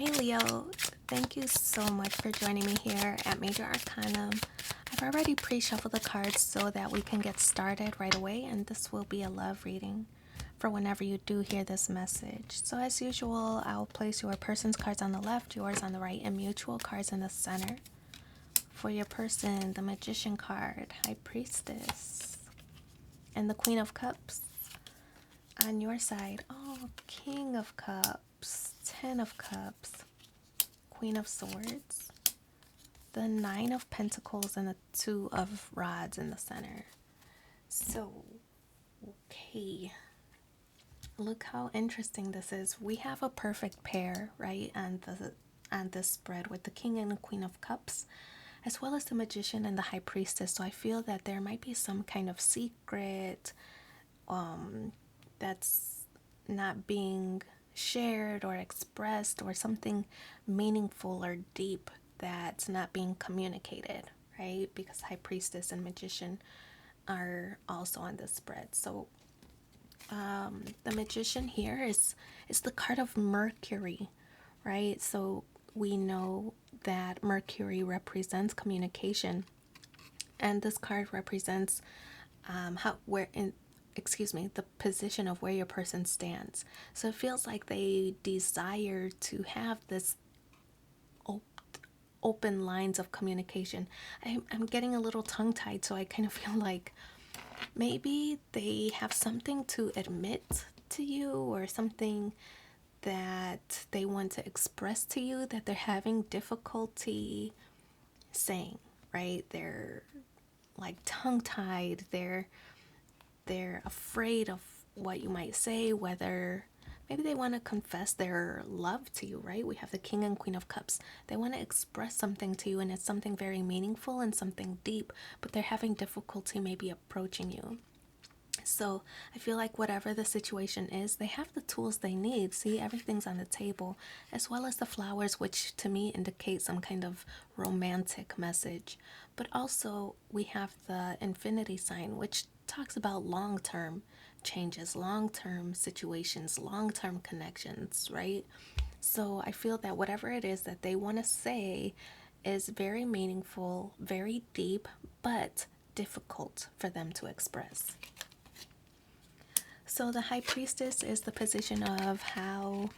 Hey Leo, thank you so much for joining me here at Major Arcanum. I've already pre-shuffled the cards so that we can get started right away, and this will be a love reading for whenever you do hear this message. So as usual, I'll place your person's cards on the left, yours on the right, and mutual cards in the center. For your person, the Magician card, High Priestess, and the Queen of Cups. On your side, King of Cups, Ten of Cups, Queen of Swords, the Nine of Pentacles, and the Two of Rods in the center. So, okay. Look how interesting this is. We have a perfect pair, right? On this spread with the King and the Queen of Cups, as well as the Magician and the High Priestess. So I feel that there might be some kind of secret that's not being shared or expressed, or something meaningful or deep that's not being communicated, right? Because High Priestess and Magician are also on this spread. So the Magician here is the card of Mercury, right? So we know that Mercury represents communication, and this card represents the position of where your person stands. So it feels like they desire to have this open lines of communication. I'm getting a little tongue tied, so I kind of feel like maybe they have something to admit to you, or something that they want to express to you that they're having difficulty saying, right? They're like tongue tied. They're afraid of what you might say, whether maybe they want to confess their love to you, right? We have the King and Queen of Cups. They want to express something to you, and it's something very meaningful and something deep, but they're having difficulty maybe approaching you. So I feel like whatever the situation is, they have the tools they need. See, everything's on the table, as well as the flowers, which to me indicate some kind of romantic message. But also we have the infinity sign, which talks about long-term changes, long-term situations, long-term connections, right? So I feel that whatever it is that they want to say is very meaningful, very deep, but difficult for them to express. So the High Priestess is the position of how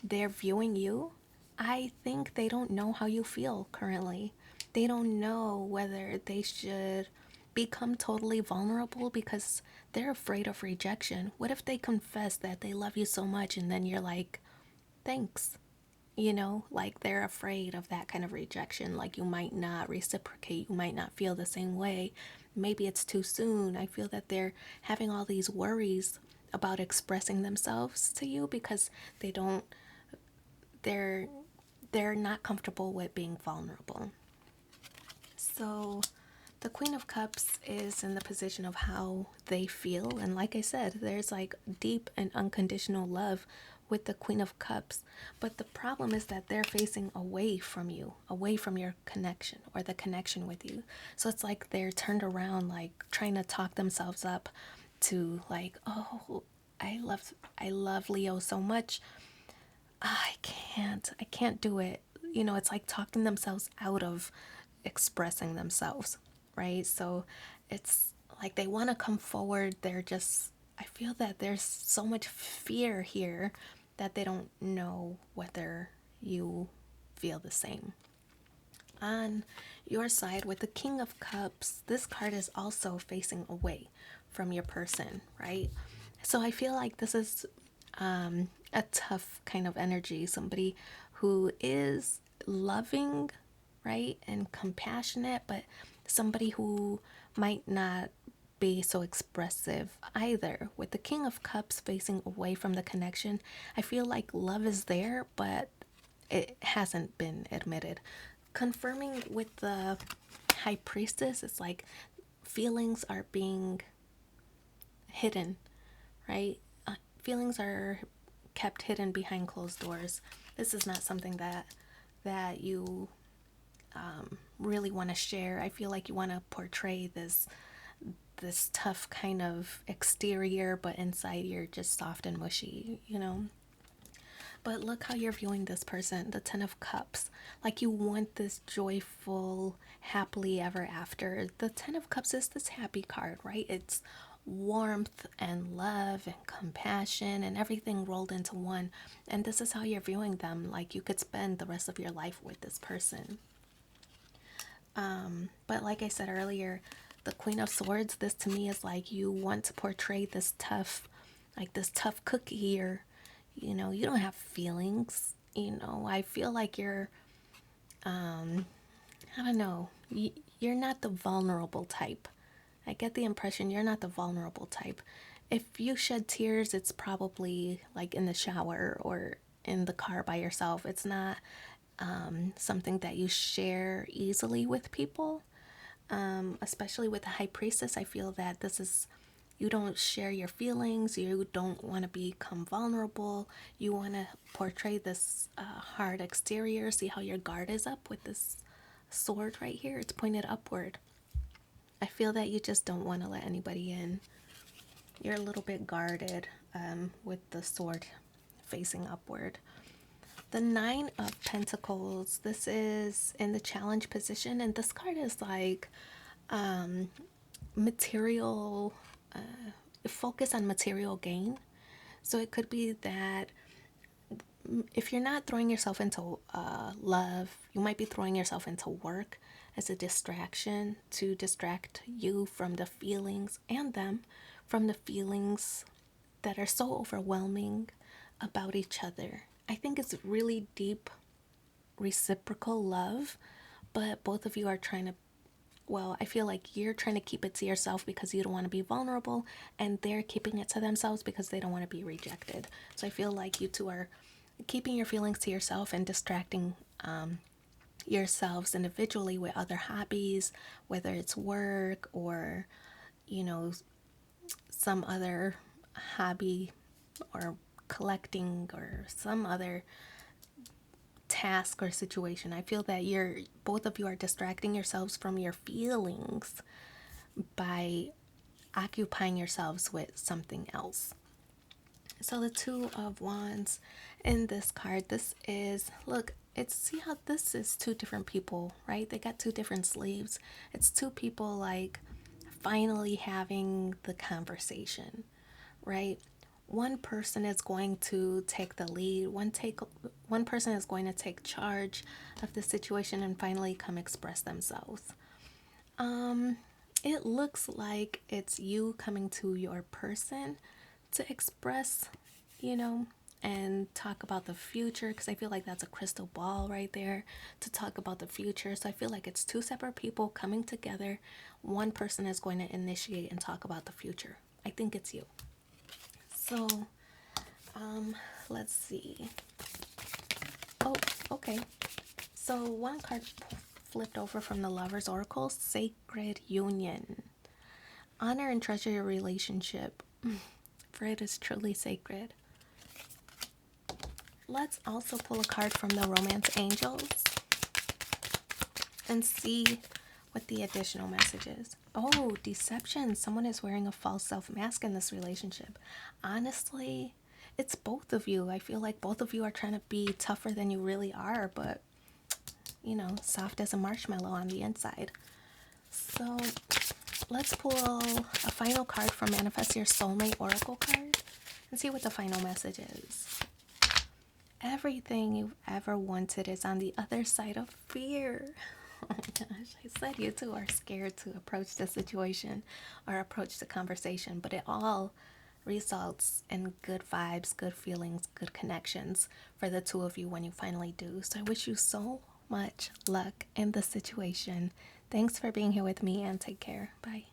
they're viewing you. I think they don't know how you feel currently. They don't know whether they should become totally vulnerable because they're afraid of rejection. What if they confess that they love you so much and then you're like, thanks? Like they're afraid of that kind of rejection. Like you might not reciprocate, you might not feel the same way. Maybe it's too soon. I feel that they're having all these worries about expressing themselves to you because they're they're not comfortable with being vulnerable. So the Queen of Cups is in the position of how they feel, and like I said, there's like deep and unconditional love with the Queen of Cups. But the problem is that they're facing away from you, away from your connection or the connection with you. So it's like they're turned around, like trying to talk themselves up to like, oh, I love Leo so much. I can't do it. It's like talking themselves out of expressing themselves, right? So it's like they want to come forward. I feel that there's so much fear here that they don't know whether you feel the same. On your side, with the King of Cups, this card is also facing away from your person, right? So I feel like this is a tough kind of energy. Somebody who is loving, right, and compassionate, but somebody who might not be so expressive either. With the King of Cups facing away from the connection, I feel like love is there, but it hasn't been admitted. Confirming with the High Priestess, it's like feelings are being hidden, right? Feelings are kept hidden behind closed doors. This is not something that you really want to share. I feel like you want to portray this tough kind of exterior, but inside you're just soft and mushy. But look how you're viewing this person, the Ten of Cups. Like you want this joyful, happily ever after. The Ten of Cups is this happy card, right? It's warmth and love and compassion and everything rolled into one. And this is how you're viewing them. Like you could spend the rest of your life with this person. But like I said earlier, the Queen of Swords, this to me is like you want to portray this tough, like this tough cookie, or, you don't have feelings. I feel like you're, I don't know, you're not the vulnerable type. I get the impression you're not the vulnerable type. If you shed tears, it's probably like in the shower or in the car by yourself. It's not something that you share easily with people. Especially with the High Priestess, I feel that this is, you don't share your feelings, you don't want to become vulnerable, you want to portray this hard exterior. See how your guard is up with this sword right here? It's pointed upward. I feel that you just don't want to let anybody in. You're a little bit guarded with the sword facing upward. The Nine of Pentacles, this is in the challenge position, and this card is like material, focus on material gain. So it could be that if you're not throwing yourself into love, you might be throwing yourself into work as a distraction to distract you from the feelings and them from the feelings that are so overwhelming about each other. I think it's really deep reciprocal love, but both of you are trying to, well, I feel like you're trying to keep it to yourself because you don't want to be vulnerable, and they're keeping it to themselves because they don't want to be rejected. So I feel like you two are keeping your feelings to yourself and distracting yourselves individually with other hobbies, whether it's work or, you know, some other hobby or collecting or some other task or situation. I feel that both of you are distracting yourselves from your feelings by occupying yourselves with something else. So the Two of Wands in this card, this is, look, see how this is two different people, right? They got two different sleeves. It's two people like finally having the conversation, right? One person is going to take the lead. One person is going to take charge of the situation and finally come express themselves. It looks like it's you coming to your person to express, and talk about the future, because I feel like that's a crystal ball right there to talk about the future. So I feel like it's two separate people coming together. One person is going to initiate and talk about the future. I think it's you. So, let's see. Oh, okay. So one card flipped over from the Lover's Oracle, Sacred Union. Honor and treasure your relationship, for it is truly sacred. Let's also pull a card from the Romance Angels and see what the additional message is. Oh, deception. Someone is wearing a false self mask in this relationship. Honestly, it's both of you. I feel like both of you are trying to be tougher than you really are, but, soft as a marshmallow on the inside. So let's pull a final card from Manifest Your Soulmate Oracle card and see what the final message is. Everything you've ever wanted is on the other side of fear. Oh my gosh, I said you two are scared to approach the situation or approach the conversation, but it all results in good vibes, good feelings, good connections for the two of you when you finally do. So I wish you so much luck in the situation. Thanks for being here with me, and take care. Bye.